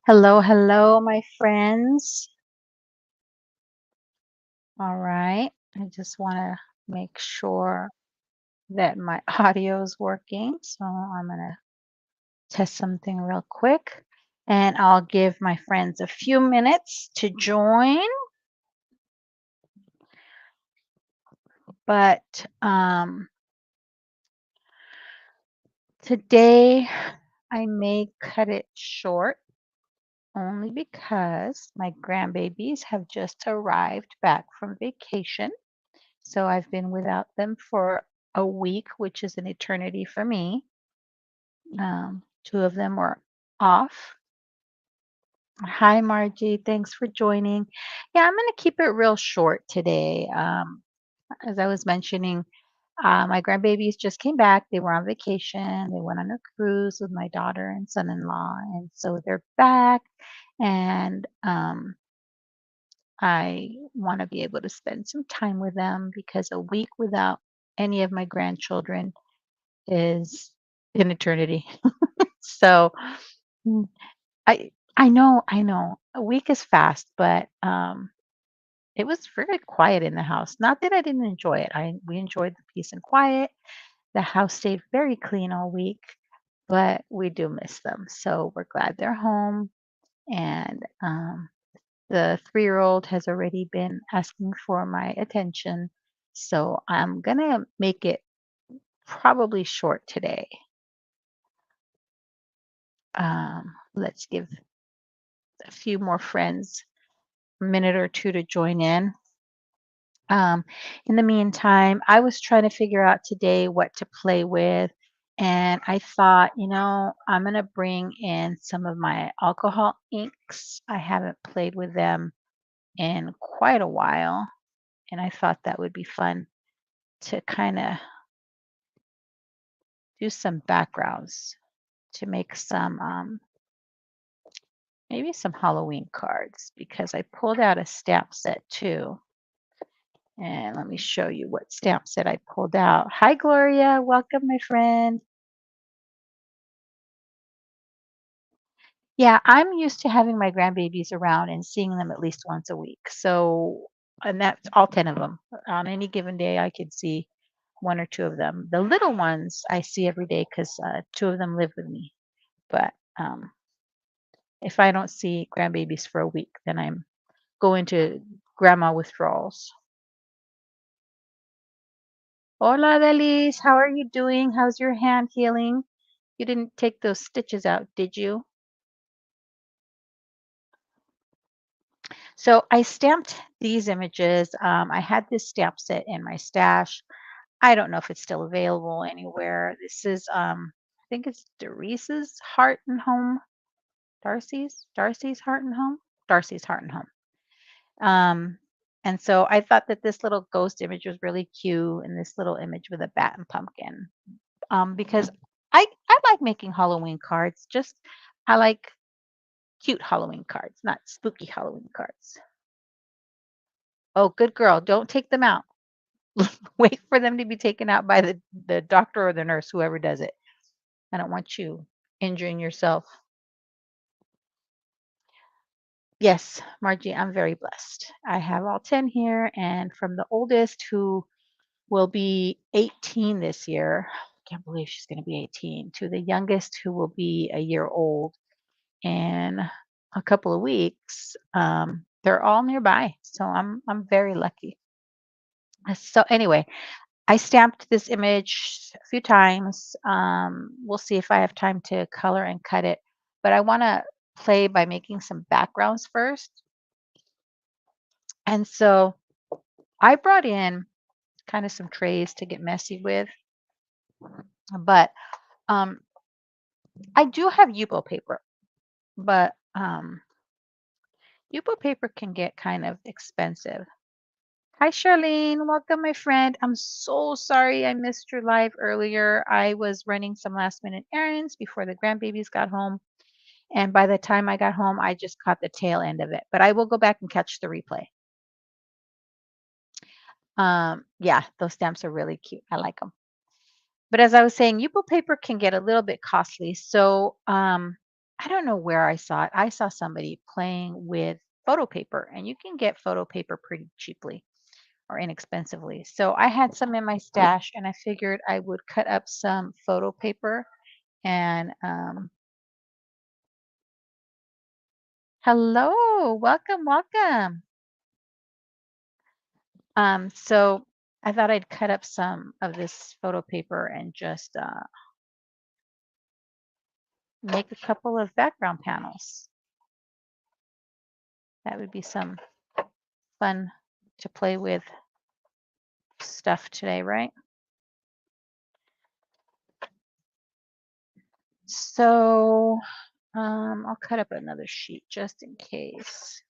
Hello, hello, my friends. All right. I just want to make sure that my audio is working. So I'm going to test something real quick and I'll give my friends a few minutes to join. But today I may cut it short only because my grandbabies have just arrived back from vacation. So I've been without them for a week, which is an eternity for me. Two of them were off. Hi, Margie. Thanks for joining. Yeah, I'm going to keep it real short today. As I was mentioning, my grandbabies just came back. They were on vacation. They went on a cruise with my daughter and son-in-law, and so they're back. And I want to be able to spend some time with them because a week without any of my grandchildren is an eternity. So mm, I know. A week is fast, but it was very quiet in the house. Not that I didn't enjoy it. We enjoyed the peace and quiet. The house stayed very clean all week, but we do miss them. So we're glad they're home. And the 3-year-old has already been asking for my attention. So I'm gonna make it probably short today. Let's give a few more friends a minute or two to join in. Um, in the meantime, I was trying to figure out today what to play with. And I thought, I'm going to bring in some of my alcohol inks. I haven't played with them in quite a while. And I thought that would be fun to kind of do some backgrounds to make some, maybe some Halloween cards because I pulled out a stamp set too. And let me show you what stamp set I pulled out. Hi, Gloria. Welcome, my friend. Yeah, I'm used to having my grandbabies around and seeing them at least once a week. So, and that's all 10 of them. On any given day, I could see one or two of them. The little ones I see every day because two of them live with me. But if I don't see grandbabies for a week, then I'm going to grandma withdrawals. Hola, Delis. How are you doing? How's your hand healing? You didn't take those stitches out, did you? So I stamped these images. I had this stamp set in my stash. I don't know if it's still available anywhere. This is, I think it's Doris's Heart and Home. Darcy's Heart and Home, Darcy's Heart and Home. Um, and so I thought that this little ghost image was really cute, and this little image with a bat and pumpkin. Because I like making Halloween cards. Just I like cute Halloween cards, not spooky Halloween cards. Oh, good girl. Don't take them out. Wait for them to be taken out by the doctor or the nurse, whoever does it. I don't want you injuring yourself. Yes, Margie, I'm very blessed. I have all 10 here, and from the oldest, who will be 18 this year, I can't believe she's going to be 18, to the youngest, who will be a year old in a couple of weeks. They're all nearby, so I'm very lucky. So anyway, I stamped this image a few times. We'll see if I have time to color and cut it. But I want to play by making some backgrounds first. And so I brought in kind of some trays to get messy with. But um, I do have Yupo paper. But Yupo paper can get kind of expensive. Hi, Charlene. Welcome, my friend. I'm so sorry I missed your live earlier. I was running some last minute errands before the grandbabies got home. And by the time I got home, I just caught the tail end of it. But I will go back and catch the replay. Yeah, those stamps are really cute. I like them. But as I was saying, Yupo paper can get a little bit costly. So I don't know where I saw it. I saw somebody playing with photo paper, and you can get photo paper pretty cheaply or inexpensively. So I had some in my stash, and I figured I would cut up some photo paper and hello, welcome, welcome. So I thought I'd cut up some of this photo paper and just make a couple of background panels. That would be some fun to play with stuff today, right? So I'll cut up another sheet just in case.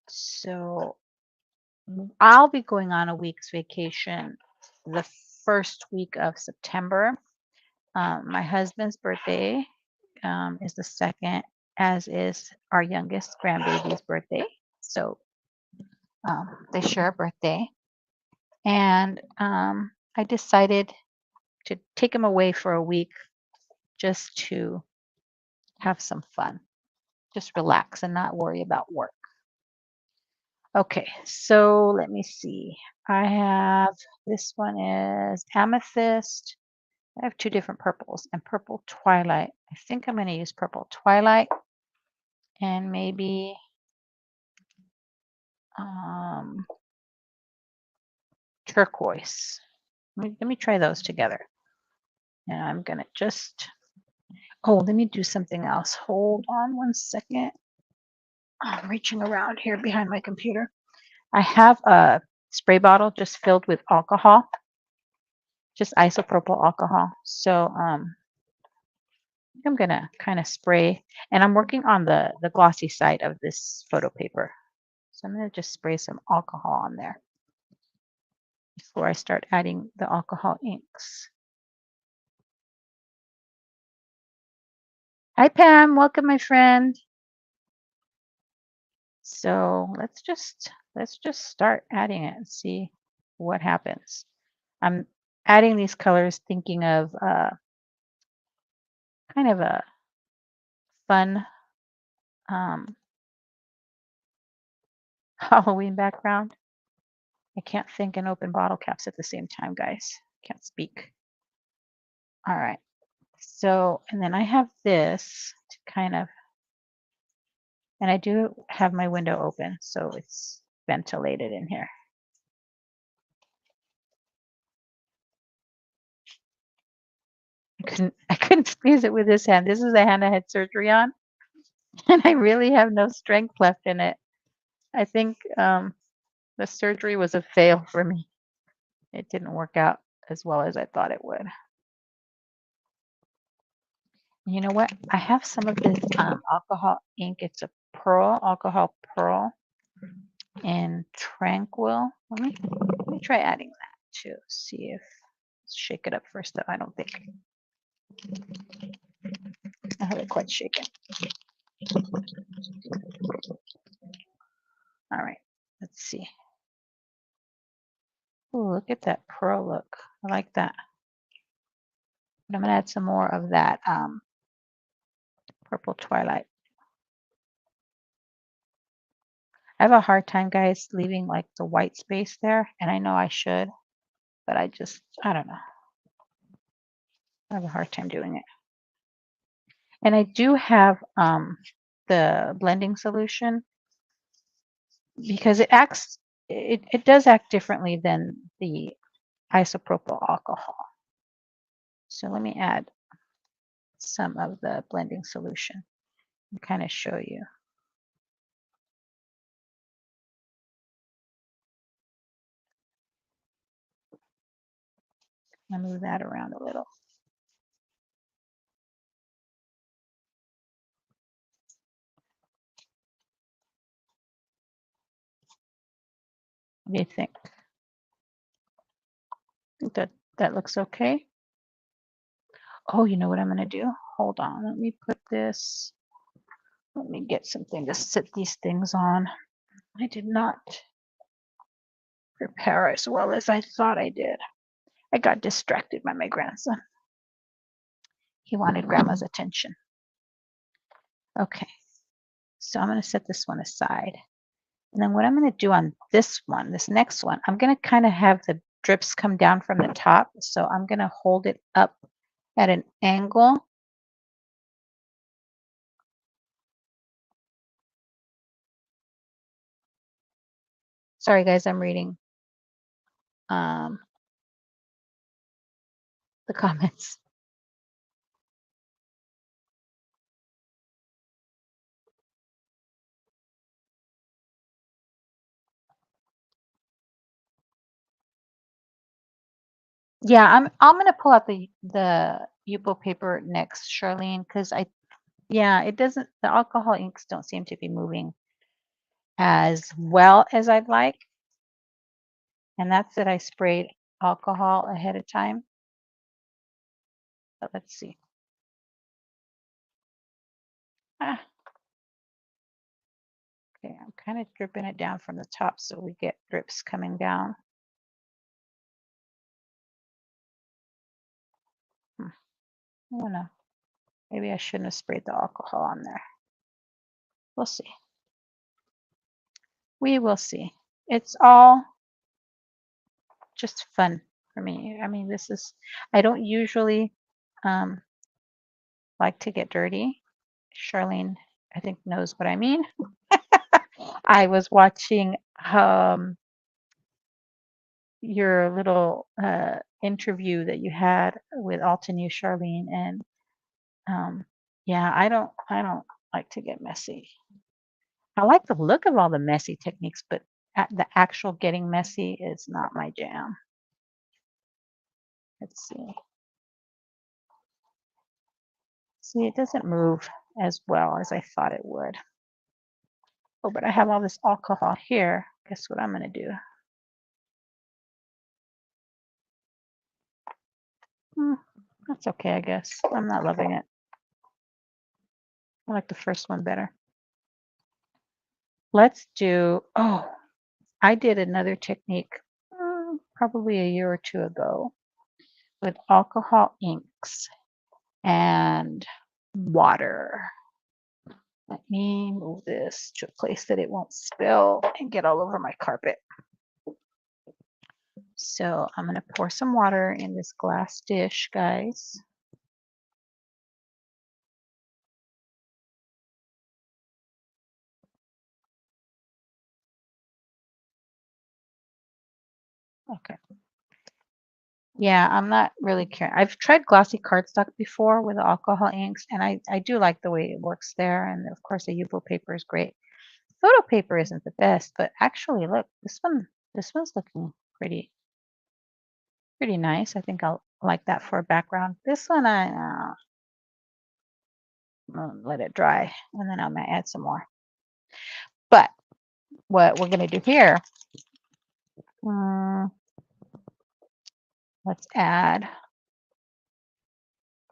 So I'll be going on a week's vacation the first week of September. My husband's birthday is the second, as is our youngest grandbaby's birthday. So they share a birthday. And I decided to take him away for a week just to have some fun, just relax and not worry about work. Okay, so let me see. I have this one is amethyst. I have two different purples and purple twilight. I think I'm going to use purple twilight and maybe turquoise. Let me try those together. And I'm going to just, oh, let me do something else. Hold on one second. I'm reaching around here behind my computer. I have a spray bottle just filled with alcohol, just isopropyl alcohol. So I'm going to kind of spray, and I'm working on the glossy side of this photo paper. So I'm going to just spray some alcohol on there before I start adding the alcohol inks. Hi, Pam. Welcome, my friend. So let's just start adding it and see what happens. I'm adding these colors thinking of kind of a fun Halloween background. I can't think and open bottle caps at the same time, guys. Can't speak. All right. So, and then I have this to kind of, and I do have my window open, so it's ventilated in here. I couldn't squeeze it with this hand. This is the hand I had surgery on, and I really have no strength left in it. I think the surgery was a fail for me. It didn't work out as well as I thought it would. You know what? I have some of this alcohol ink. It's a pearl, alcohol pearl, and tranquil. Let me try adding that too. See if shake it up first. Though I don't think I have it quite shaken. All right, let's see. Oh, look at that pearl look. I like that. But I'm gonna add some more of that purple twilight. I have a hard time, guys, leaving like the white space there, and I know I should, but I don't know. I have a hard time doing it. And I do have the blending solution because it does act differently than the isopropyl alcohol. So let me add some of the blending solution and kind of show you. I'll move that around a little. What do you think? Think that looks okay? Oh, you know what I'm going to do? Hold on. Let me put this. Let me get something to sit these things on. I did not prepare as well as I thought I did. I got distracted by my grandson. He wanted grandma's attention. Okay, so I'm going to set this one aside. And then what I'm going to do on this one, this next one, I'm going to kind of have the drips come down from the top. So I'm going to hold it up at an angle. Sorry, guys, I'm reading the comments. Yeah, I'm gonna pull out the Yupo paper next, Charlene, because it doesn't, the alcohol inks don't seem to be moving as well as I'd like. And that's that I sprayed alcohol ahead of time. But let's see. Ah, okay, I'm kind of dripping it down from the top so we get drips coming down. I don't know. Maybe I shouldn't have sprayed the alcohol on there. We'll see. We will see. It's all just fun for me. I mean, I don't usually like to get dirty. Charlene, I think, knows what I mean. I was watching your little interview that you had with Altenew, Charlene, and yeah, I don't like to get messy. I like the look of all the messy techniques, but the actual getting messy is not my jam. Let's see. See, it doesn't move as well as I thought it would. Oh, but I have all this alcohol here. Guess what I'm going to do? That's okay, I guess. I'm not loving it. I like the first one better. Let's do, I did another technique probably a year or two ago with alcohol inks and water. Let me move this to a place that it won't spill and get all over my carpet. So I'm going to pour some water in this glass dish, guys. Okay. Yeah, I'm not really caring. I've tried glossy cardstock before with alcohol inks, and I do like the way it works there. And of course, the Yupo paper is great. Photo paper isn't the best, but actually, look, this one's looking pretty nice. I think I'll like that for a background. This one, I'll let it dry, and then I might add some more. But what we're gonna do here, let's add a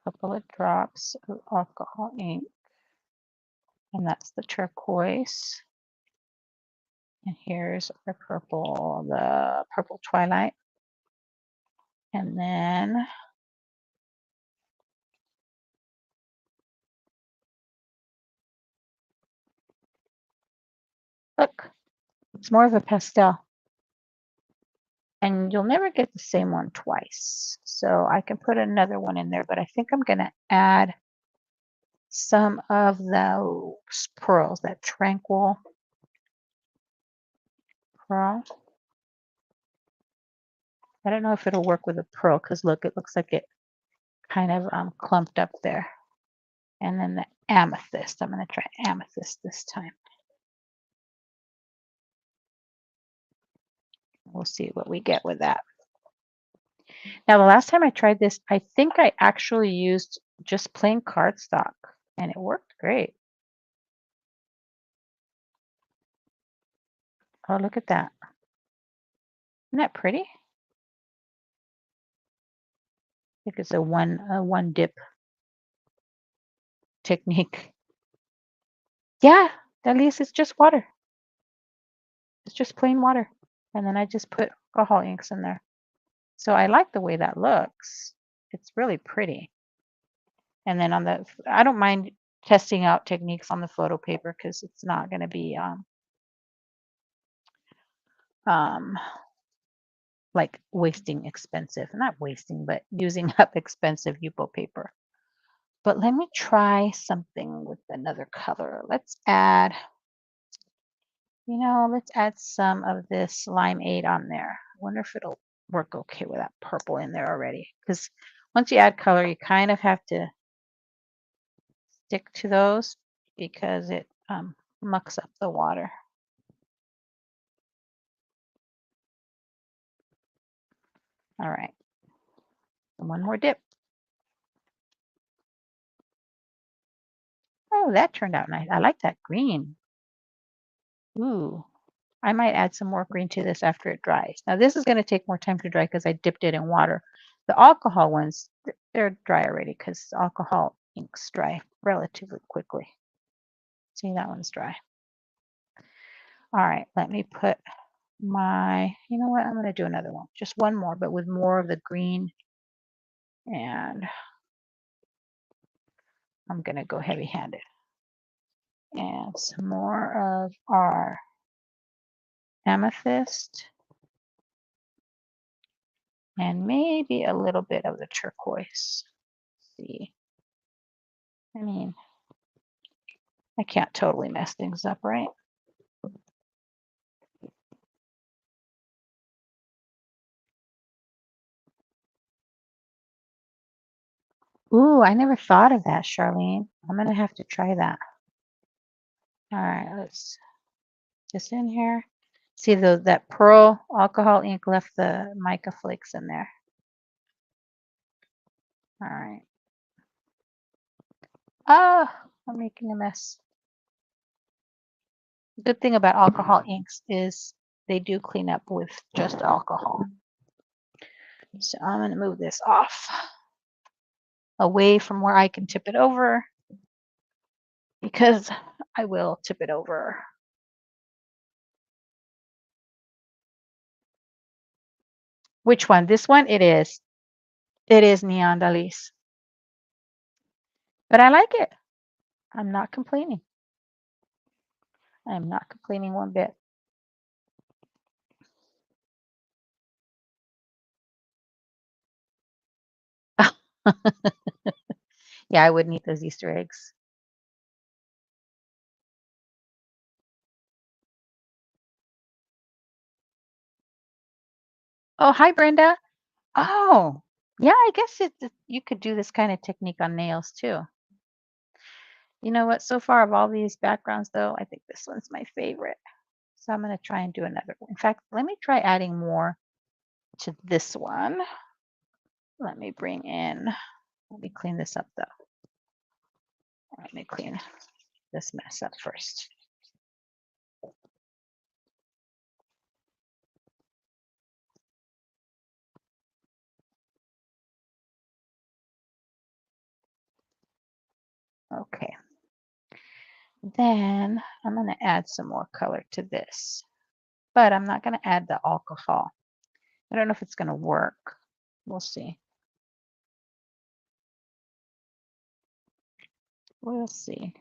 couple of drops of alcohol ink, and that's the turquoise. And here's our purple, the purple twilight. And then look, it's more of a pastel. And you'll never get the same one twice. So I can put another one in there, but I think I'm going to add some of those pearls, that tranquil pearl. I don't know if it'll work with a pearl because look, it looks like it kind of clumped up there. And then the amethyst. I'm going to try amethyst this time. We'll see what we get with that. Now, the last time I tried this, I think I actually used just plain cardstock, and it worked great. Oh, look at that. Isn't that pretty? I think it's a one dip technique. Yeah, at least it's just water. It's just plain water. And then I just put alcohol inks in there. So I like the way that looks. It's really pretty. And then on the, I don't mind testing out techniques on the photo paper because it's not going to be um, like wasting expensive, not wasting, but using up expensive Yupo paper. But let me try something with another color. Let's add, let's add some of this limeade on there. I wonder if it'll work okay with that purple in there already. Because once you add color, you kind of have to stick to those because it mucks up the water. All right. One more dip. Oh, that turned out nice. I like that green. Ooh, I might add some more green to this after it dries. Now, this is going to take more time to dry because I dipped it in water. The alcohol ones, they're dry already because alcohol inks dry relatively quickly. See, that one's dry. All right, let me put my, you know what? I'm going to do another one. Just one more, but with more of the green. And I'm going to go heavy-handed. And some more of our amethyst. And maybe a little bit of the turquoise. Let's see. I mean, I can't totally mess things up, right? Ooh, I never thought of that, Charlene. I'm going to have to try that. All right, let's just in here. See, that pearl alcohol ink left the mica flakes in there. All right. Oh, I'm making a mess. The good thing about alcohol inks is they do clean up with just alcohol. So I'm going to move this off away from where I can tip it over because I will tip it over. Which one? This one? It is. It is Neon Dalis. But I like it. I'm not complaining. I'm not complaining one bit. Yeah, I would need those Easter eggs. Oh, hi, Brenda. Oh, yeah, I guess you could do this kind of technique on nails too. You know what? So far of all these backgrounds, though, I think this one's my favorite. So I'm going to try and do another one. In fact, let me try adding more to this one. Let me let me clean this up though. Let me clean this mess up first. Okay. Then I'm going to add some more color to this, but I'm not going to add the alcohol. I don't know if it's going to work. We'll see. We'll see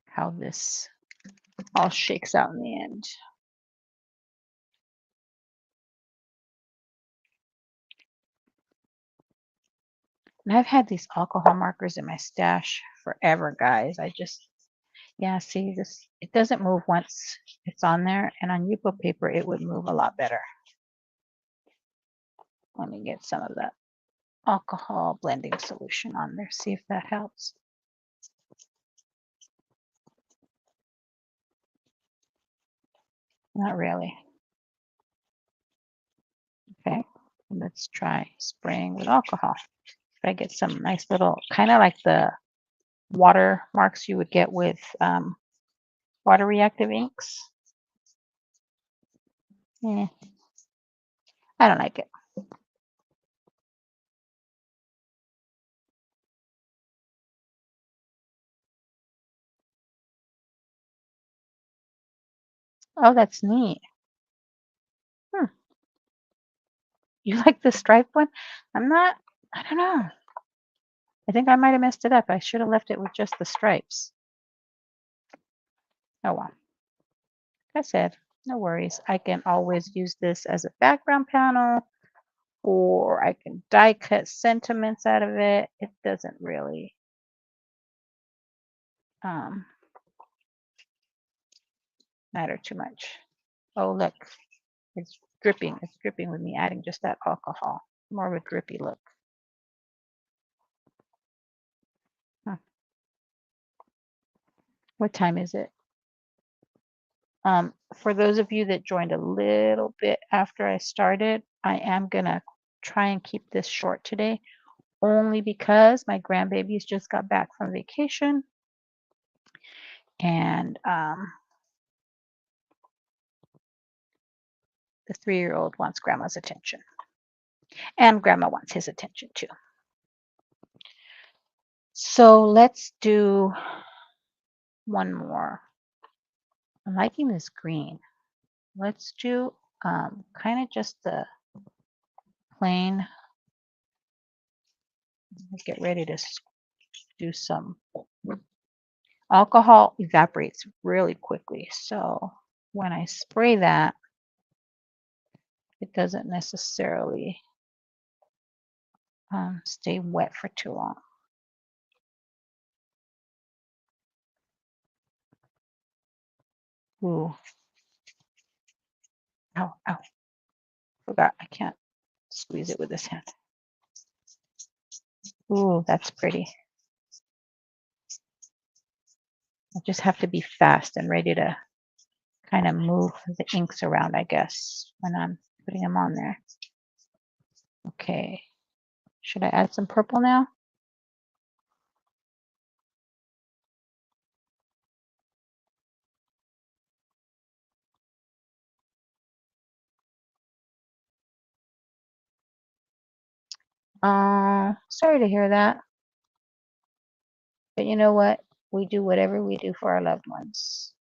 how this all shakes out in the end. And I've had these alcohol markers in my stash forever, guys. Yeah, see this, it doesn't move once it's on there, and on Yupo paper, it would move a lot better. Let me get some of that alcohol blending solution on there, see if that helps. Not really. Okay, let's try spraying with alcohol. I get some nice little, kind of like the water marks you would get with water reactive inks. I don't like it. Oh, that's neat. Hmm. You like the striped one? I'm not, I don't know. I think I might have messed it up. I should have left it with just the stripes. Oh well. Like I said, no worries. I can always use this as a background panel, or I can die cut sentiments out of it. It doesn't really um, matter too much. Oh, look, it's dripping. It's dripping with me adding just that alcohol. More of a drippy look. Huh. What time is it? For those of you that joined a little bit after I started, I am going to try and keep this short today, only because my grandbabies just got back from vacation and the 3-year-old wants grandma's attention. And grandma wants his attention too. So let's do one more. I'm liking this green. Let's do kind of just the plain. Get ready to do some. Alcohol evaporates really quickly. So when I spray that, it doesn't necessarily stay wet for too long. Ooh. Ow, ow. Forgot I can't squeeze it with this hand. Ooh, that's pretty. I just have to be fast and ready to kind of move the inks around, I guess, when I'm putting them on there. Okay. Should I add some purple now? Sorry to hear that. But you know what? We do whatever we do for our loved ones.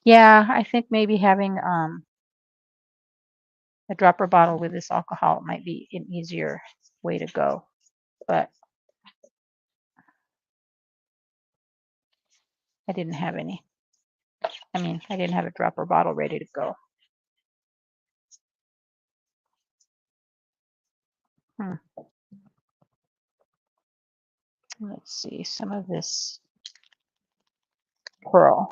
Yeah, I think maybe having a dropper bottle with this alcohol might be an easier way to go. But I didn't have any. I mean, I didn't have a dropper bottle ready to go. Let's see, some of this pearl.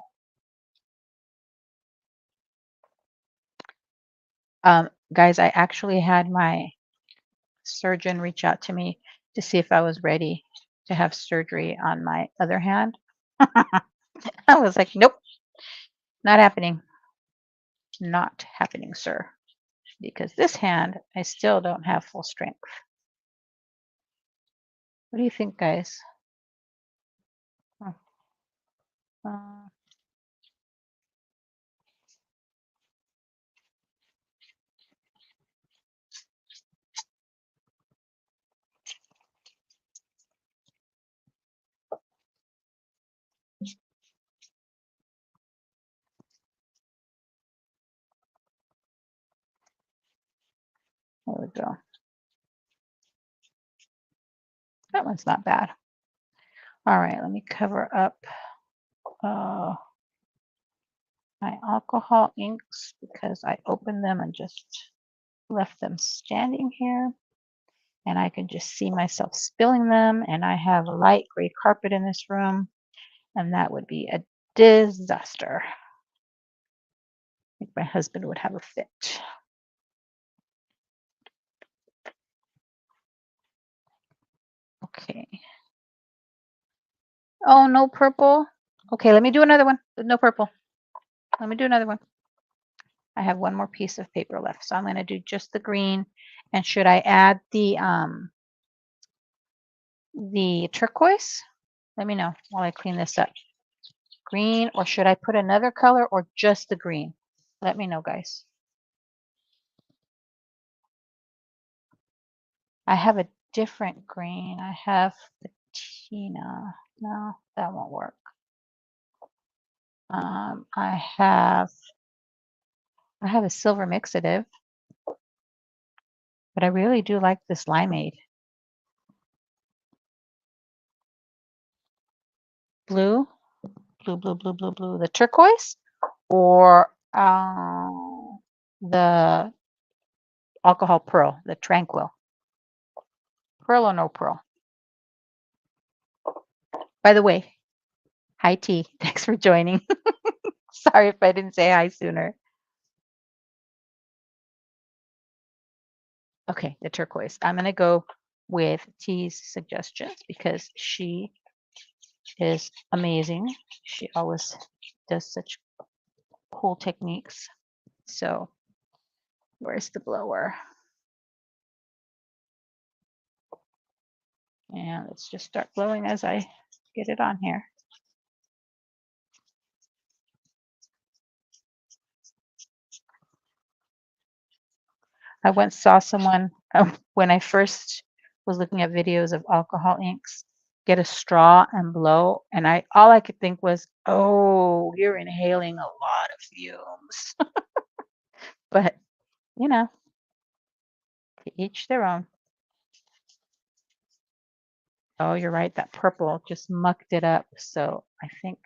Guys, I actually had my surgeon reach out to me to see if I was ready to have surgery on my other hand. I was like, nope, not happening. Not happening, sir. Because this hand, I still don't have full strength. What do you think, guys? Uh, there we go. That one's not bad. All right, let me cover up my alcohol inks because I opened them and just left them standing here. And I can just see myself spilling them. And I have a light gray carpet in this room, and that would be a disaster. I think my husband would have a fit. Okay. Oh, no purple. Okay, let me do another one with no purple. Let me do another one. I have one more piece of paper left, so I'm going to do just the green. And should I add the turquoise? Let me know while I clean this up. Green, or should I put another color or just the green? Let me know, guys. I have a different green. I have the Tina. No, that won't work. I have a silver mixative, but I really do like this limeade. Blue, blue. The turquoise or the alcohol pearl, the tranquil. Pearl or no pearl. By the way, hi T. Thanks for joining. Sorry if I didn't say hi sooner. Okay, the turquoise. I'm going to go with T's suggestions because she is amazing. She always does such cool techniques. So, where's the blower? And let's just start blowing as I get it on here. I once saw someone when I first was looking at videos of alcohol inks get a straw and blow, and all I could think was, "Oh, you're inhaling a lot of fumes." But you know, to each their own. Oh, you're right. That purple just mucked it up. So I think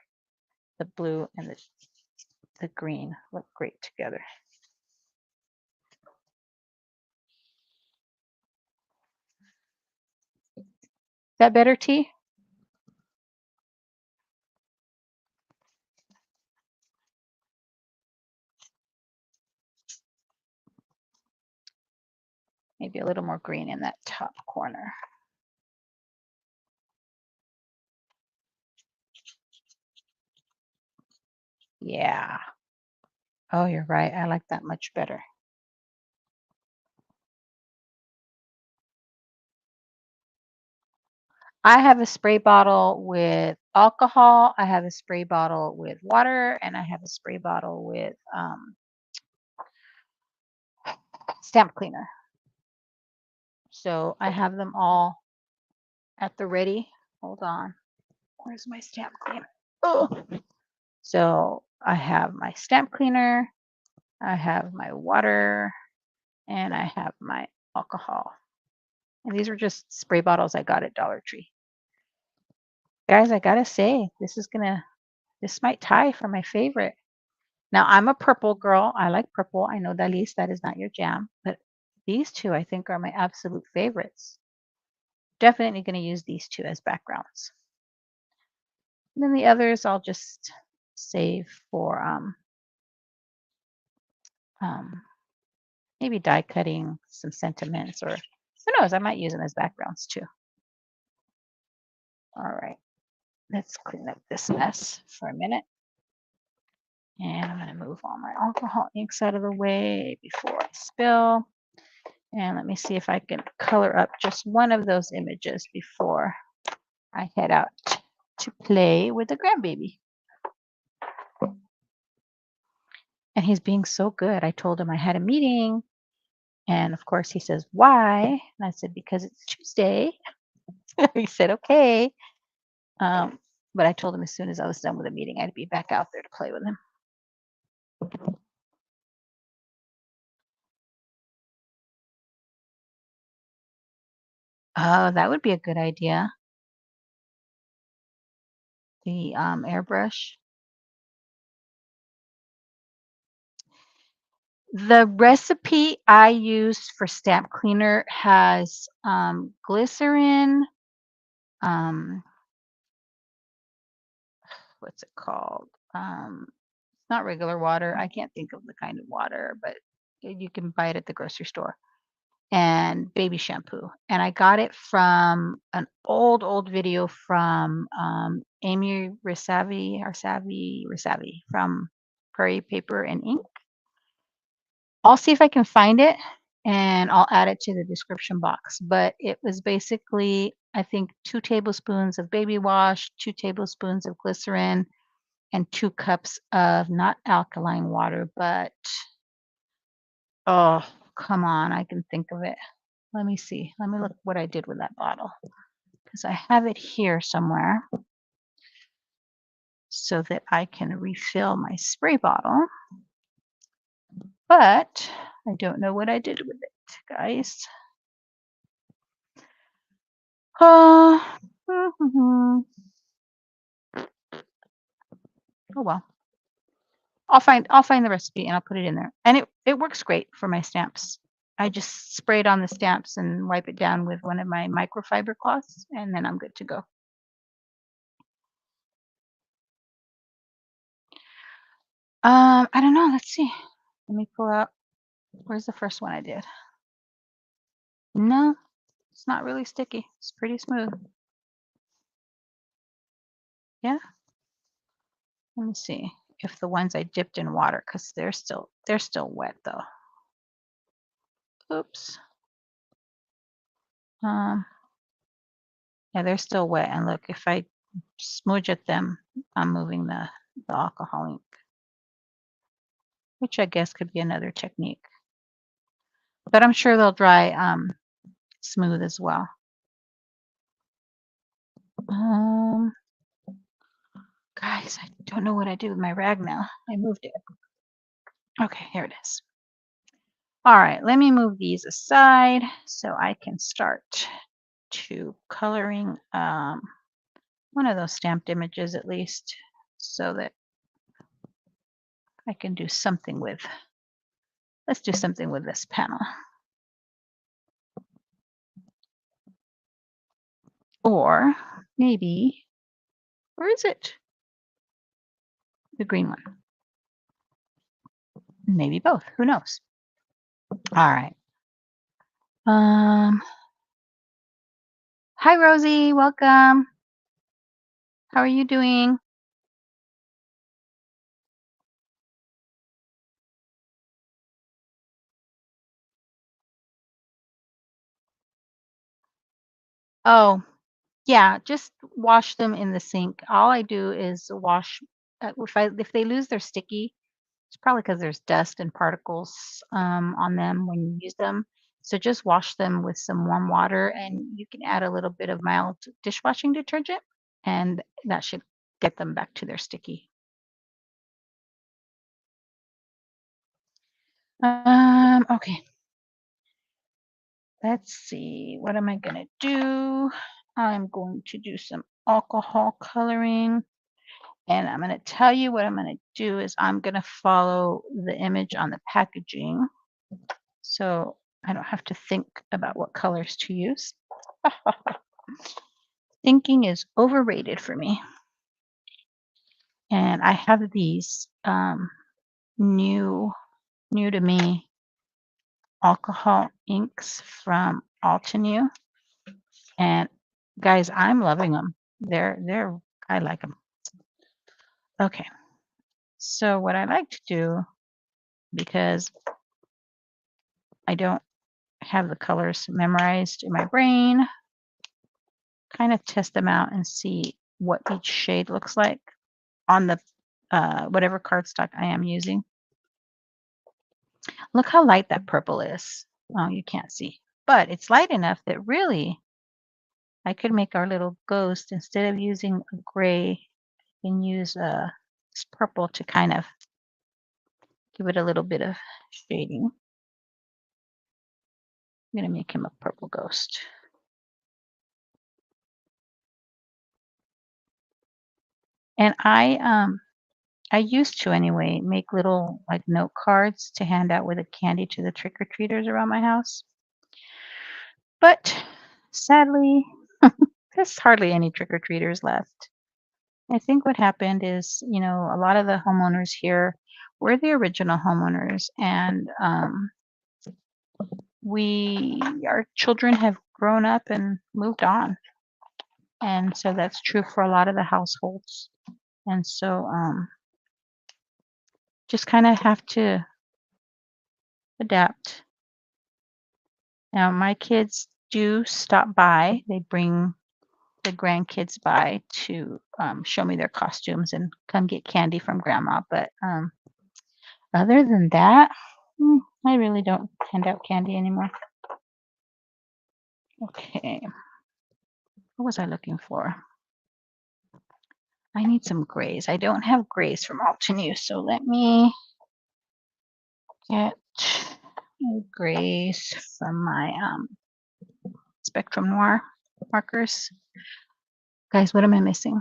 the blue and the green look great together. Is that better, T? Maybe a little more green in that top corner. Yeah. Oh, you're right. I like that much better. I have a spray bottle with alcohol. I have a spray bottle with water, and I have a spray bottle with stamp cleaner. So I have them all at the ready. Hold on. Where's my stamp cleaner? Oh. So I have my stamp cleaner, I have my water, and I have my alcohol. And these are just spray bottles I got at Dollar Tree. Guys, I gotta say, this might tie for my favorite. Now, I'm a purple girl. I like purple. I know, Dalis, that is not your jam, but these two I think are my absolute favorites. Definitely going to use these two as backgrounds. And then the others I'll just save for maybe die cutting some sentiments, or who knows, I might use them as backgrounds too. All right, let's clean up this mess for a minute. And I'm going to move all my alcohol inks out of the way before I spill. And let me see if I can color up just one of those images before I head out to play with the grandbaby. And he's being so good. I told him I had a meeting. And of course, he says, "Why?" And I said, "Because it's Tuesday." He said, "Okay." But I told him as soon as I was done with the meeting, I'd be back out there to play with him. Oh, that would be a good idea. The airbrush. The recipe I used for stamp cleaner has glycerin, um, what's it called? It's not regular water. I can't think of the kind of water, but you can buy it at the grocery store. And baby shampoo. And I got it from an old video from Amy Risavi from Prairie Paper and Ink. I'll see if I can find it and I'll add it to the description box. But it was basically, I think, 2 tablespoons of baby wash, 2 tablespoons of glycerin, and 2 cups of not alkaline water, but oh, come on, I can think of it. Let me see. Let me look what I did with that bottle because I have it here somewhere. so that I can refill my spray bottle. But I don't know what I did with it, guys. Uh, oh well. I'll find the recipe and I'll put it in there. And it works great for my stamps. I just spray it on the stamps and wipe it down with one of my microfiber cloths, and then I'm good to go. I don't know. Let's see. Let me pull out. Where's the first one I did? No, it's not really sticky. It's pretty smooth. Yeah. Let me see if the ones I dipped in water, because they're still wet though. Oops. Um, yeah, they're still wet. And look, if I smudge at them, I'm moving the alcohol ink, which I guess could be another technique. But I'm sure they'll dry smooth as well. Um, guys, I don't know what I did with my rag now. I moved it. Okay, here it is. All right, let me move these aside so I can start to coloring one of those stamped images at least, so that I can do something with. Let's do something with this panel. Or maybe, where is it? The green one. Maybe both. Who knows? All right. Hi Rosie, welcome. How are you doing? Oh, yeah, just wash them in the sink. All I do is wash if they lose their sticky, it's probably because there's dust and particles on them when you use them. So just wash them with some warm water, and you can add a little bit of mild dishwashing detergent, and that should get them back to their sticky. Okay. Let's see. What am I gonna do? I'm going to do some alcohol coloring. And I'm going to tell you what I'm going to do is I'm going to follow the image on the packaging, so I don't have to think about what colors to use. Thinking is overrated for me. And I have these new to me alcohol inks from Altenew, and guys, I'm loving them. They're I like them. Okay, so what I like to do, because I don't have the colors memorized in my brain, kind of test them out and see what each shade looks like on the whatever cardstock I am using. Look how light that purple is. Oh, you can't see, but it's light enough that really I could make our little ghost, instead of using a gray, and use this purple to kind of give it a little bit of shading. I'm gonna make him a purple ghost. And I used to anyway make little like note cards to hand out with a candy to the trick or treaters around my house. But sadly, there's hardly any trick or treaters left. I think what happened is, a lot of the homeowners here were the original homeowners, and our children have grown up and moved on. And so that's true for a lot of the households. And so just kind of have to adapt. Now, my kids do stop by. They bring the grandkids by to show me their costumes and come get candy from grandma. But other than that, I really don't hand out candy anymore. Okay. What was I looking for? I need some grays. I don't have grays from Altenew, so let me get grays from my Spectrum Noir markers. Guys, what am I missing?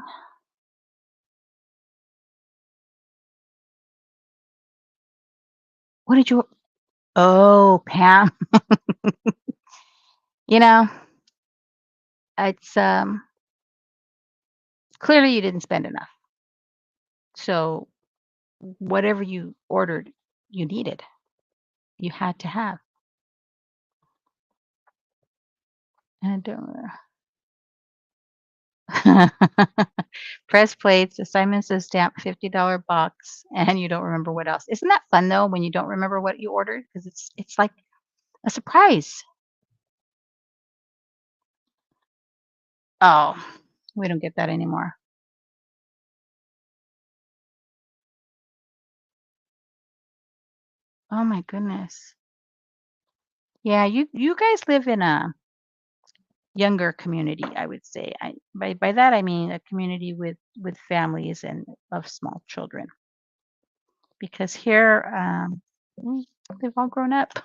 What did you? Oh, Pam. You know, it's clearly you didn't spend enough. So whatever you ordered, you needed. You had to have. And I don't. Press plates, assignment says stamp $50 box, and you don't remember what else. Isn't that fun though when you don't remember what you ordered? Because it's like a surprise. Oh, we don't get that anymore. Oh my goodness. Yeah, you guys live in a younger community, I would say. By that I mean a community with families and of small children. Because here they've all grown up.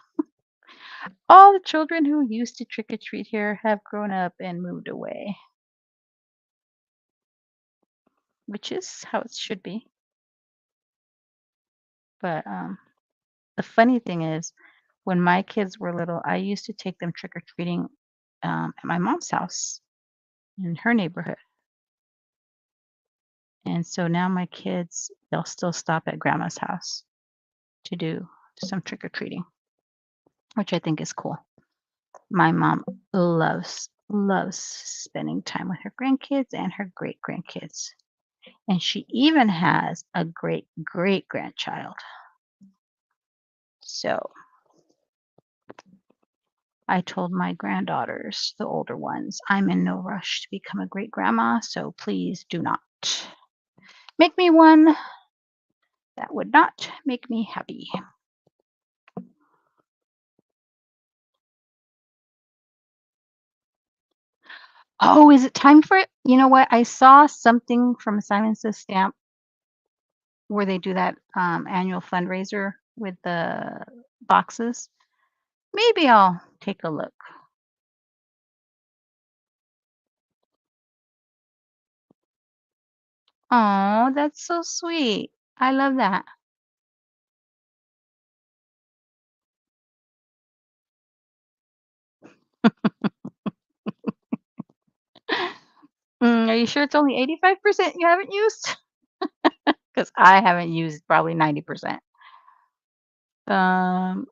All the children who used to trick or treat here have grown up and moved away, which is how it should be. But the funny thing is, when my kids were little, I used to take them trick or treating at my mom's house in her neighborhood. And so now my kids, they'll still stop at grandma's house to do some trick or treating, which I think is cool. My mom loves spending time with her grandkids and her great grandkids. And she even has a great great grandchild. So I told my granddaughters, the older ones, I'm in no rush to become a great grandma, so please do not make me one. That would not make me happy. Oh, is it time for it? You know what? I saw something from Simon Says Stamp where they do that annual fundraiser with the boxes. Maybe I'll take a look. Oh, that's so sweet. I love that. Are you sure it's only 85% you haven't used? Because I haven't used probably 90%. Um,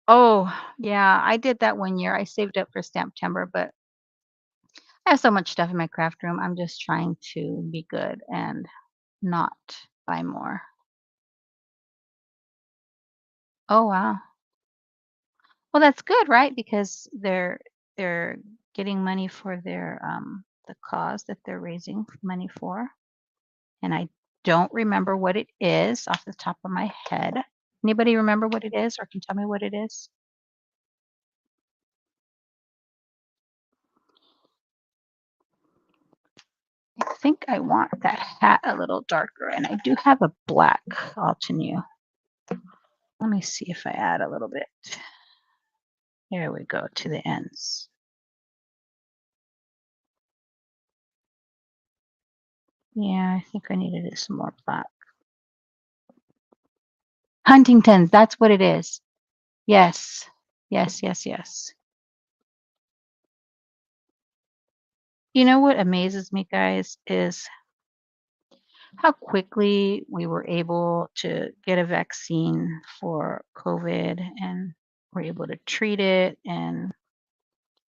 oh, yeah, I did that one year. I saved up for Stamptember, but I have so much stuff in my craft room. I'm just trying to be good and not buy more. Oh, wow. Well, that's good, right? Because they're getting money for their the cause that they're raising money for. And I don't remember what it is off the top of my head. Anybody remember what it is or can tell me what it is? I think I want that hat a little darker, and I do have a black Altenew. Let me see if I add a little bit. There we go, to the ends. Yeah, I think I needed some more black. Huntington's, that's what it is. Yes. Yes, yes, yes. You know what amazes me, guys, is how quickly we were able to get a vaccine for COVID and we're able to treat it, and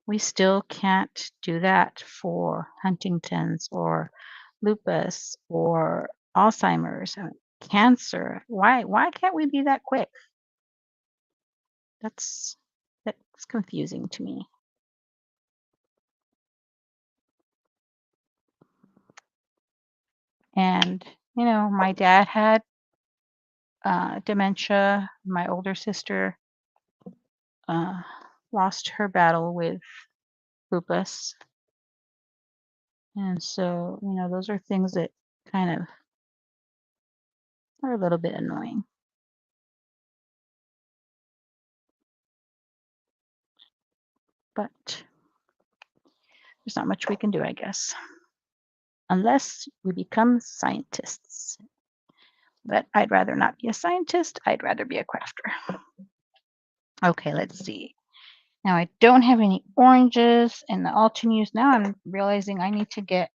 we still can't do that for Huntington's or lupus or Alzheimer's, cancer. Why can't we be that quick? That's that's confusing to me. And my dad had dementia. My older sister uh, lost her battle with lupus, and so those are things that kind of are a little bit annoying. But there's not much we can do, I guess, unless we become scientists. But I'd rather not be a scientist. I'd rather be a crafter. Okay, let's see. Now I don't have any oranges in the Altenews. Now I'm realizing I need to get,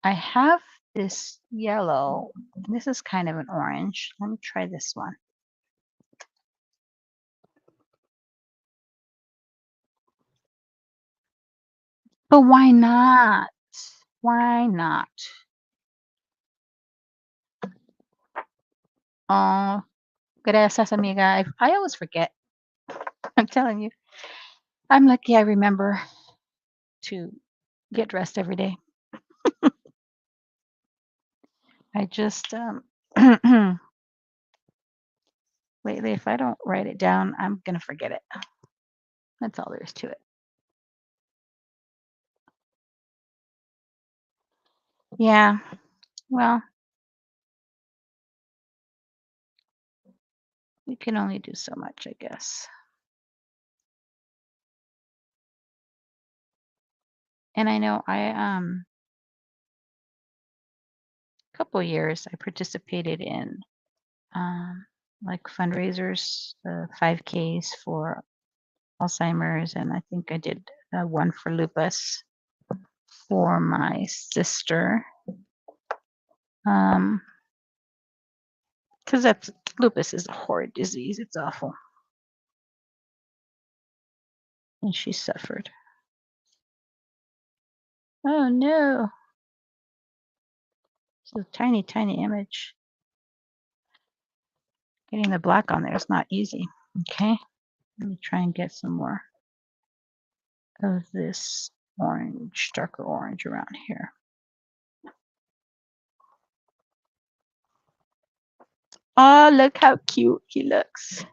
I have this yellow. This is kind of an orange. Let me try this one. But why not? Why not? Oh, gracias, amiga. I always forget. I'm telling you. I'm lucky I remember to get dressed every day. I just lately, if I don't write it down, I'm gonna forget it. That's all there is to it. Yeah. Well, we can only do so much, I guess. And I know a couple years I participated in like fundraisers, 5Ks for Alzheimer's, and I think I did one for lupus for my sister. Because that's lupus is a horrid disease. It's awful. And she suffered. Oh no. It's a tiny, tiny image. Getting the black on there is not easy. Okay. Let me try and get some more of this orange, darker orange around here. Oh, look how cute he looks.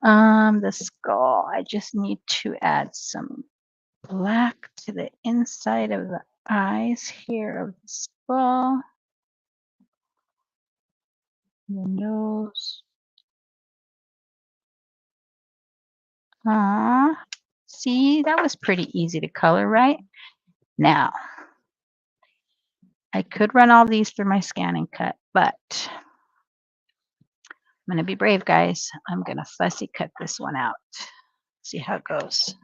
The skull. I just need to add some black to the inside of the eyes here of the skull. The nose. See, that was pretty easy to color, right? Now, I could run all these through my scan and cut, but I'm going to be brave, guys. I'm going to fussy cut this one out. See how it goes.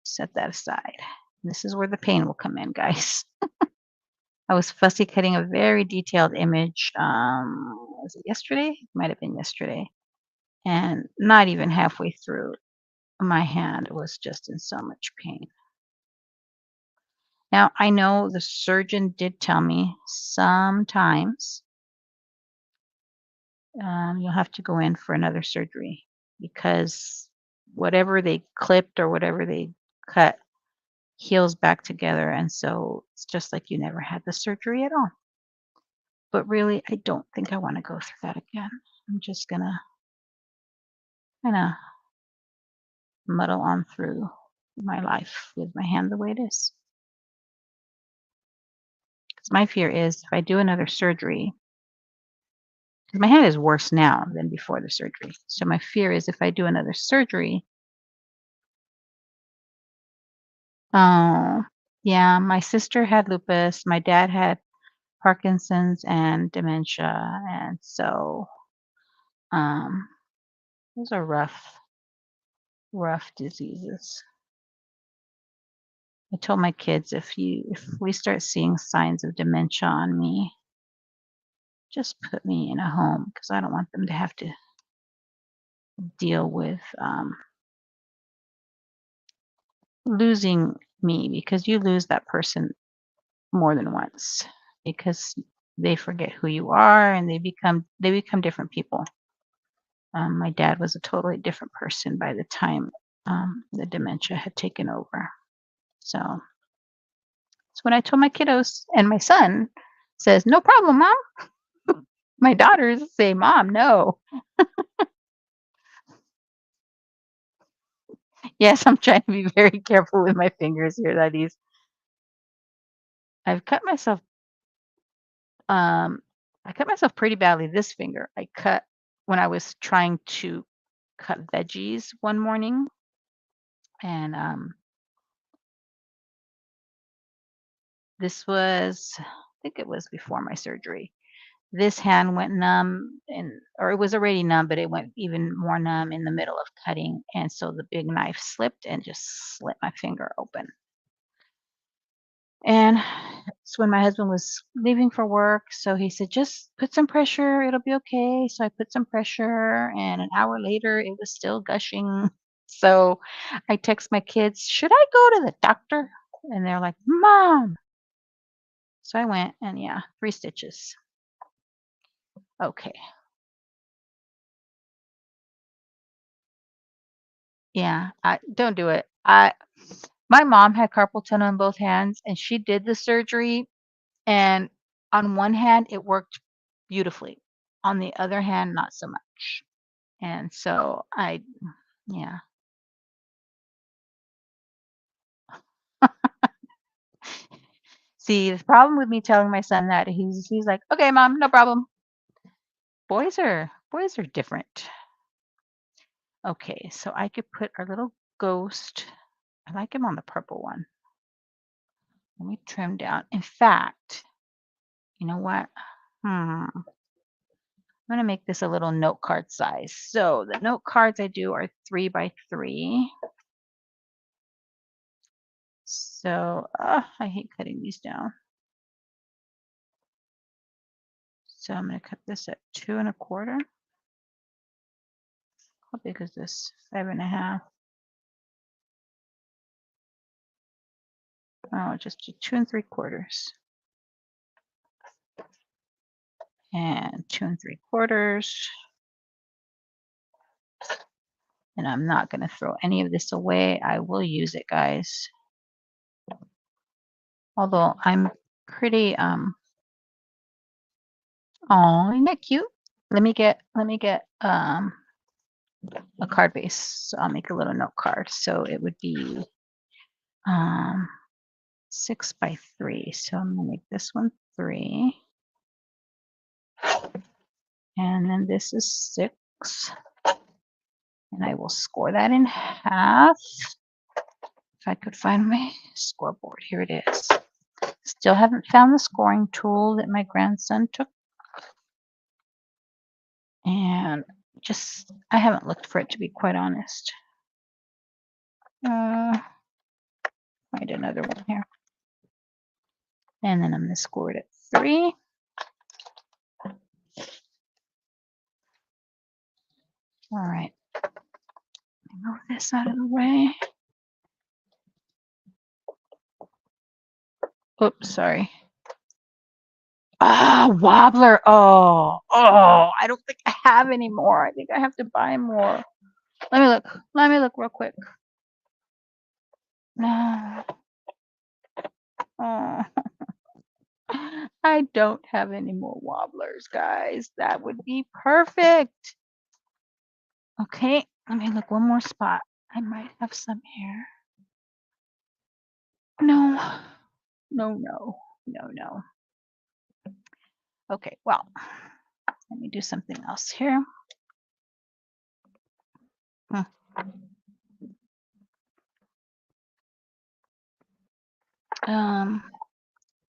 Set that aside. This is where the pain will come in, guys. I was fussy cutting a very detailed image. Was it yesterday? It might have been yesterday. And not even halfway through, my hand was just in so much pain. Now, I know the surgeon did tell me sometimes you'll have to go in for another surgery because whatever they clipped or whatever they cut heals back together. And so it's just like you never had the surgery at all. But really, I don't think I want to go through that again. I'm just going to kind of muddle on through my life with my hand the way it is. Because my fear is if I do another surgery, because my hand is worse now than before the surgery. So my fear is if I do another surgery, oh, yeah, my sister had lupus, my dad had Parkinson's and dementia, and so those are rough diseases. I told my kids if we start seeing signs of dementia on me, just put me in a home because I don't want them to have to deal with losing me because you lose that person more than once because they forget who you are and they become different people. My dad was a totally different person by the time the dementia had taken over. So when I told my kiddos, and my son says, "No problem, mom." My daughters say, "Mom, no." Yes, I'm trying to be very careful with my fingers here, ladies. I've cut myself I cut myself pretty badly this finger. I cut when I was trying to cut veggies one morning, and this was, I think it was before my surgery. This hand went numb, and or it was already numb, but it went even more numb in the middle of cutting, and so the big knife slipped and just slit my finger open. And it's when my husband was leaving for work, so he said, "Just put some pressure, it'll be okay." So I put some pressure, and an hour later, it was still gushing. So I text my kids, "Should I go to the doctor?" And they're like, "Mom." So I went, and yeah, 3 stitches. Okay. Yeah, I don't do it. My mom had carpal tunnel in both hands, and she did the surgery, and on one hand, it worked beautifully. On the other hand, not so much. And so yeah. See, the problem with me telling my son that, he's like, "Okay, mom, no problem." Boys are different. Okay, so I could put our little ghost. I like him on the purple one. Let me trim down. In fact, you know what? I'm gonna make this a little note card size. So the note cards I do are 3 by 3. So I hate cutting these down. So I'm gonna cut this at 2 1/4. How big is this? 5 1/2. Oh, just do 2 3/4 and 2 3/4. And I'm not gonna throw any of this away. I will use it, guys. Although I'm pretty oh, isn't that cute? Let me get a card base. So I'll make a little note card. So it would be um 6 by 3. So I'm gonna make this one 3. And then this is 6. And I will score that in half. If I could find my scoreboard. Here it is. Still haven't found the scoring tool that my grandson took. And I haven't looked for it, to be quite honest. Find another one here. And then I'm going to score it at 3. All right. Move this out of the way. Oops, sorry. Ah, wobbler. Oh, I don't think I have any more. I think I have to buy more. Let me look. Let me look real quick. No. Oh, I don't have any more wobblers, guys. That would be perfect. Okay, let me look one more spot. I might have some here. No, no. Okay, well, let me do something else here.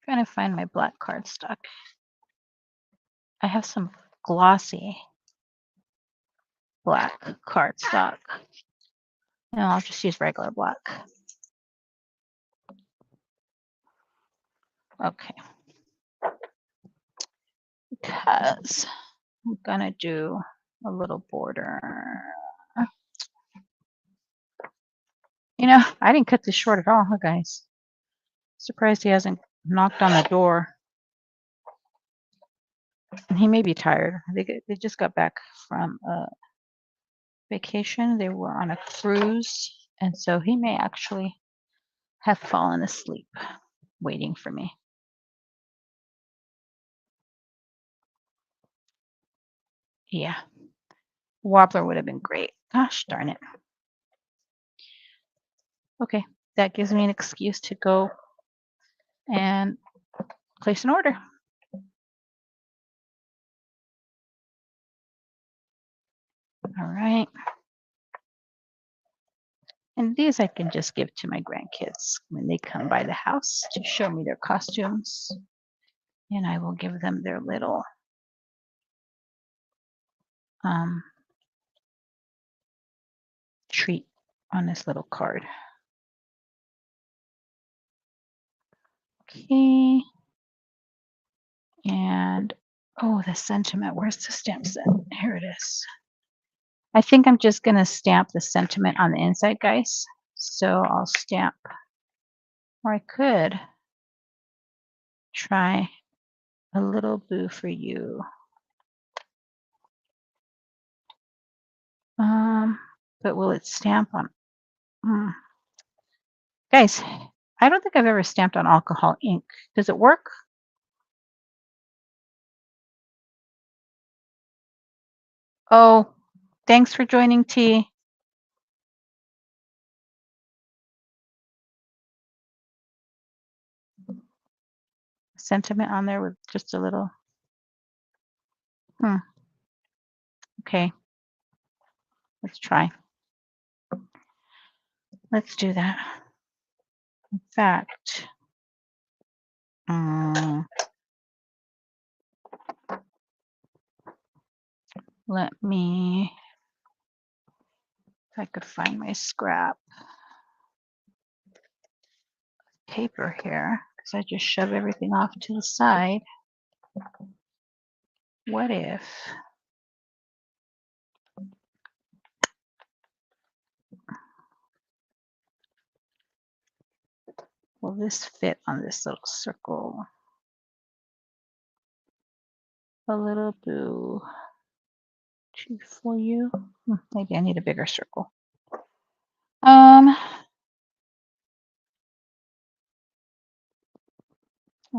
Trying to find my black cardstock. I have some glossy black cardstock. No, I'll just use regular black. Okay. Because I'm gonna do a little border. You know, I didn't cut this short at all, huh, guys? Surprised he hasn't knocked on the door. And he may be tired. They just got back from vacation. They were on a cruise, and so he may actually have fallen asleep waiting for me. Yeah, wobbler would have been great. Gosh darn it. Okay, that gives me an excuse to go and place an order. All right. And these I can just give to my grandkids when they come by the house to show me their costumes. And I will give them their little treat on this little card. Okay. And oh, the sentiment. Where's the stamp set? Here it is. I think I'm just going to stamp the sentiment on the inside, guys. So I'll stamp, or I could try a little boo for you. But will it stamp on? Guys, I don't think I've ever stamped on alcohol ink. Does it work? Oh, thanks for joining, T. Sentiment on there with just a little. Okay. Let's try. Let's do that. In fact, let me, if I could find my scrap paper here, because I just shove everything off to the side. What if will this fit on this little circle? A little boo for you. Maybe I need a bigger circle. I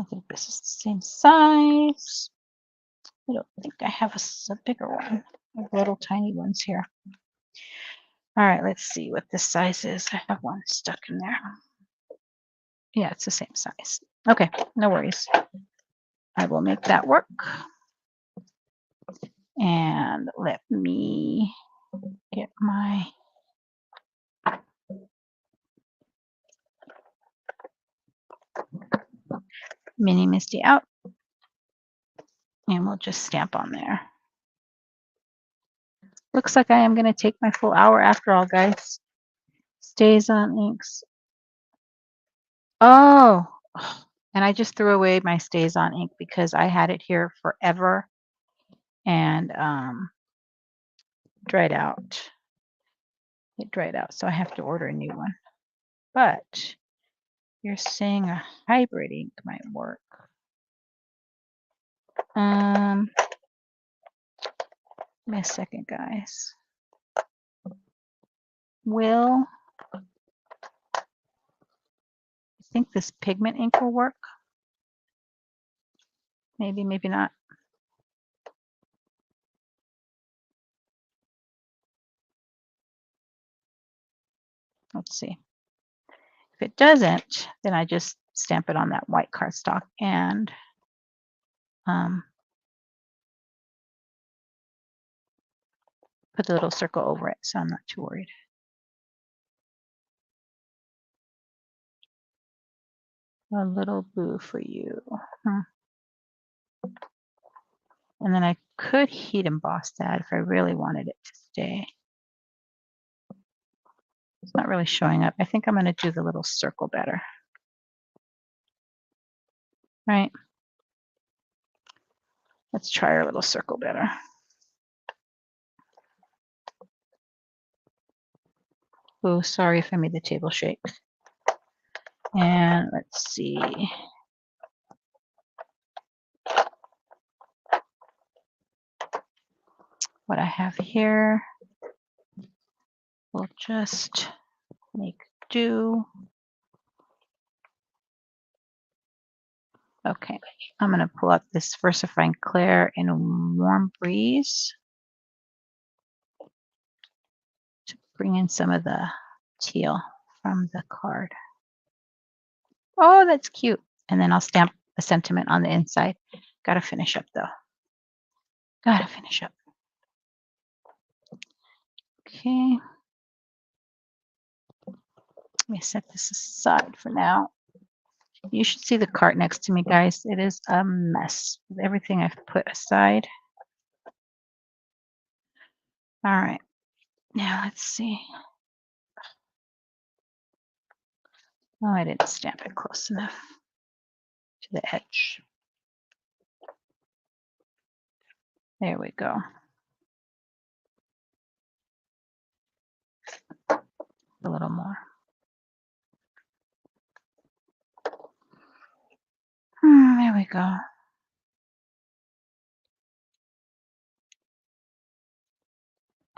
think this is the same size. I don't think I have a bigger one. I have little tiny ones here. All right, let's see what this size is. I have one stuck in there. Yeah, it's the same size. Okay, no worries. I will make that work. And let me get my mini Misty out. And we'll just stamp on there. Looks like I am going to take my full hour after all, guys. Stays on inks. Oh, and I just threw away my Stays on ink because I had it here forever and dried out. It dried out, so I have to order a new one. But you're saying a hybrid ink might work. Give me a second, guys. Will I think this pigment ink will work? Maybe, maybe not. Let's see. If it doesn't, then I just stamp it on that white cardstock and put the little circle over it, so I'm not too worried. A little boo for you. And then I could heat emboss that if I really wanted it to stay. It's not really showing up. I think I'm going to do the little circle better. Right? Let's try our little circle better. Oh, sorry if I made the table shake. And let's see. What I have here. We'll just make do. Okay, I'm going to pull up this Versifying Clair in a Warm Breeze to bring in some of the teal from the card. Oh, that's cute. And then I'll stamp a sentiment on the inside. Got to finish up though. Got to finish up. Okay. Let me set this aside for now. You should see the cart next to me, guys. It is a mess with everything I've put aside. All right. Now let's see. Oh, I didn't stamp it close enough to the edge. There we go. A little more. There we go.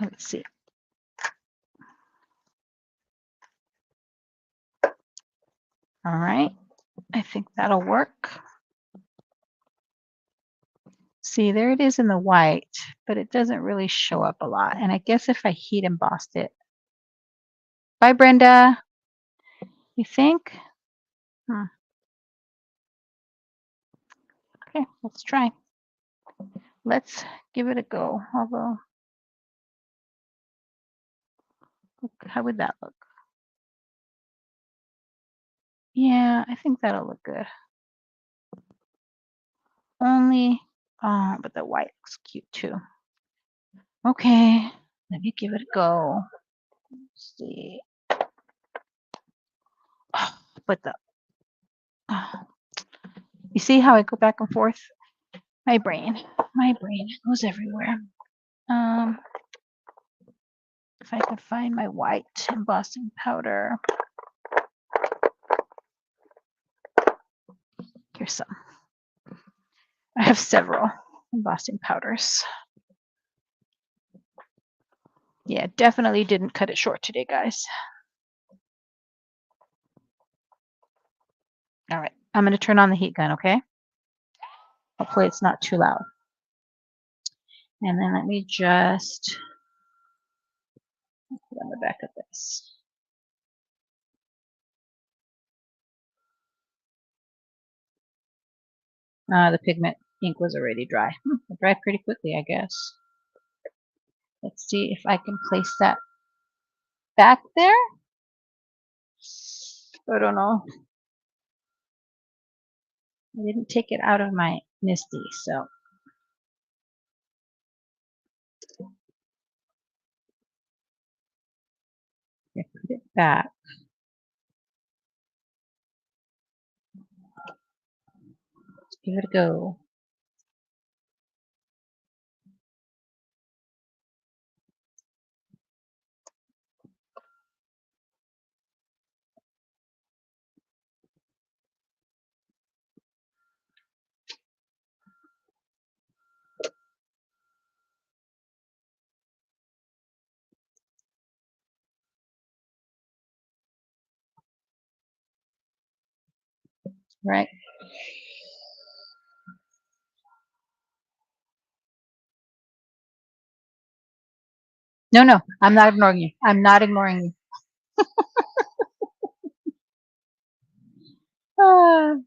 Let's see. All right. I think that'll work. See, there it is in the white, but it doesn't really show up a lot. And I guess if I heat embossed it. Bye, Brenda. You think? Okay, let's try. Let's give it a go. Although, how would that look? Yeah, I think that'll look good. Only, but the white looks cute too. Okay, let me give it a go. Let's see. Oh, but you see how I go back and forth? My brain goes everywhere. If I could find my white embossing powder. Here's some. I have several embossing powders. Yeah, definitely didn't cut it short today, guys. All right, I'm going to turn on the heat gun, okay? Hopefully it's not too loud. And then let me just put on the back of this. The pigment ink was already dry. It dried pretty quickly, I guess. Let's see if I can place that back there. I don't know. I didn't take it out of my MISTI, so. I put it back. Let's give it a go. Right. No, I'm not ignoring you. I'm not ignoring you. All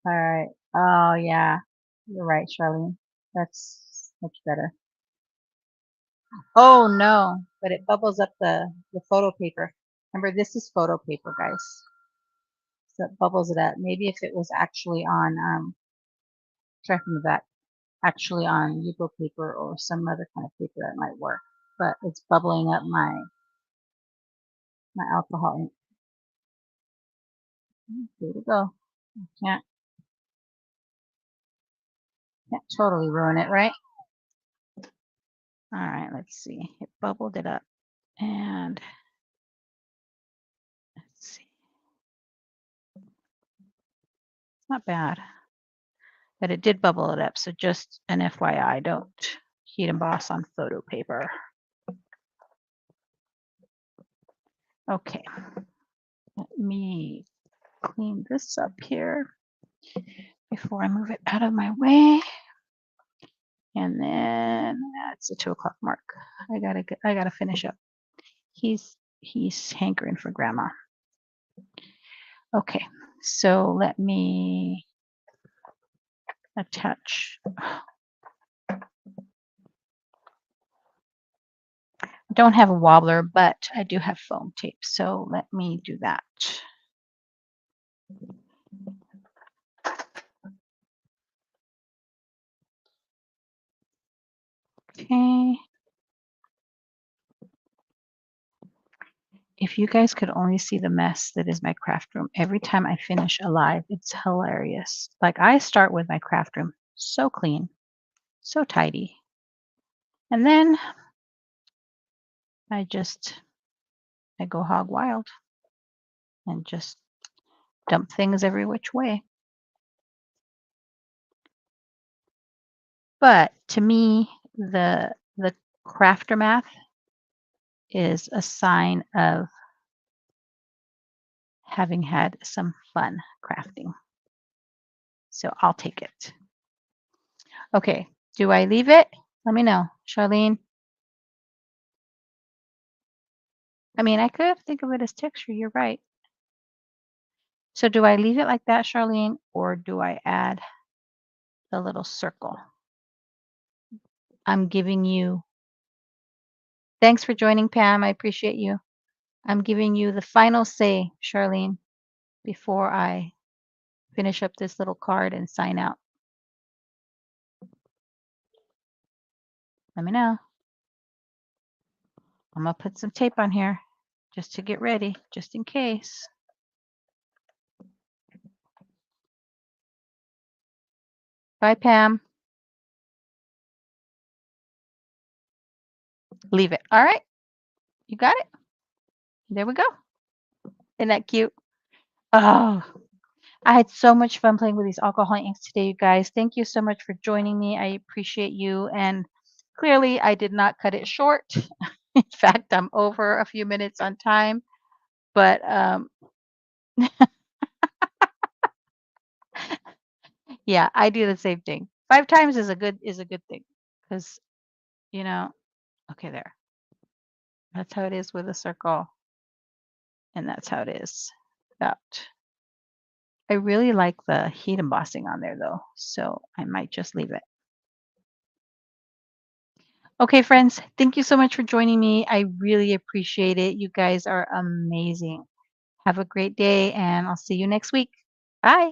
right. Oh, yeah. You're right, Charlene. That's much better. Oh, no. But it bubbles up the photo paper. Remember, this is photo paper, guys. So it bubbles it up. Maybe if it was actually on, try from the back, actually on Yupo paper or some other kind of paper that might work. But it's bubbling up my alcohol ink. Here we go. Can't totally ruin it, right? All right, let's see. It bubbled it up. And let's see. It's not bad. But it did bubble it up. So just an FYI, don't heat emboss on photo paper. Okay. Let me clean this up here before I move it out of my way. And then that's the 2 o'clock mark. I gotta finish up. He's hankering for grandma. Okay, so let me attach. I'm Don't have a wobbler, but I do have foam tape, so let me do that. Okay. If you guys could only see the mess that is my craft room. Every time I finish a live, it's hilarious. Like I start with my craft room so clean, so tidy. And then I go hog wild and just dump things every which way. But to me, the crafter math is a sign of having had some fun crafting. So I'll take it. Okay, do I leave it? Let me know, Charlene. I mean, I could think of it as texture. You're right. So do I leave it like that, Charlene, or do I add the little circle? I'm giving you, thanks for joining, Pam. I appreciate you. I'm giving you the final say, Charlene, before I finish up this little card and sign out. Let me know. I'm going to put some tape on here just to get ready, just in case. Bye, Pam. Leave it. All right. You got it? There we go. Isn't that cute? Oh, I had so much fun playing with these alcohol inks today, you guys. Thank you so much for joining me. I appreciate you. And clearly, I did not cut it short. In fact, I'm over a few minutes on time. But yeah, I do the same thing. 5 times is a good thing because okay, there. That's how it is with a circle, and that's how it is. That. I really like the heat embossing on there though, so I might just leave it. Okay, friends, thank you so much for joining me. I really appreciate it. You guys are amazing. Have a great day, and I'll see you next week. Bye.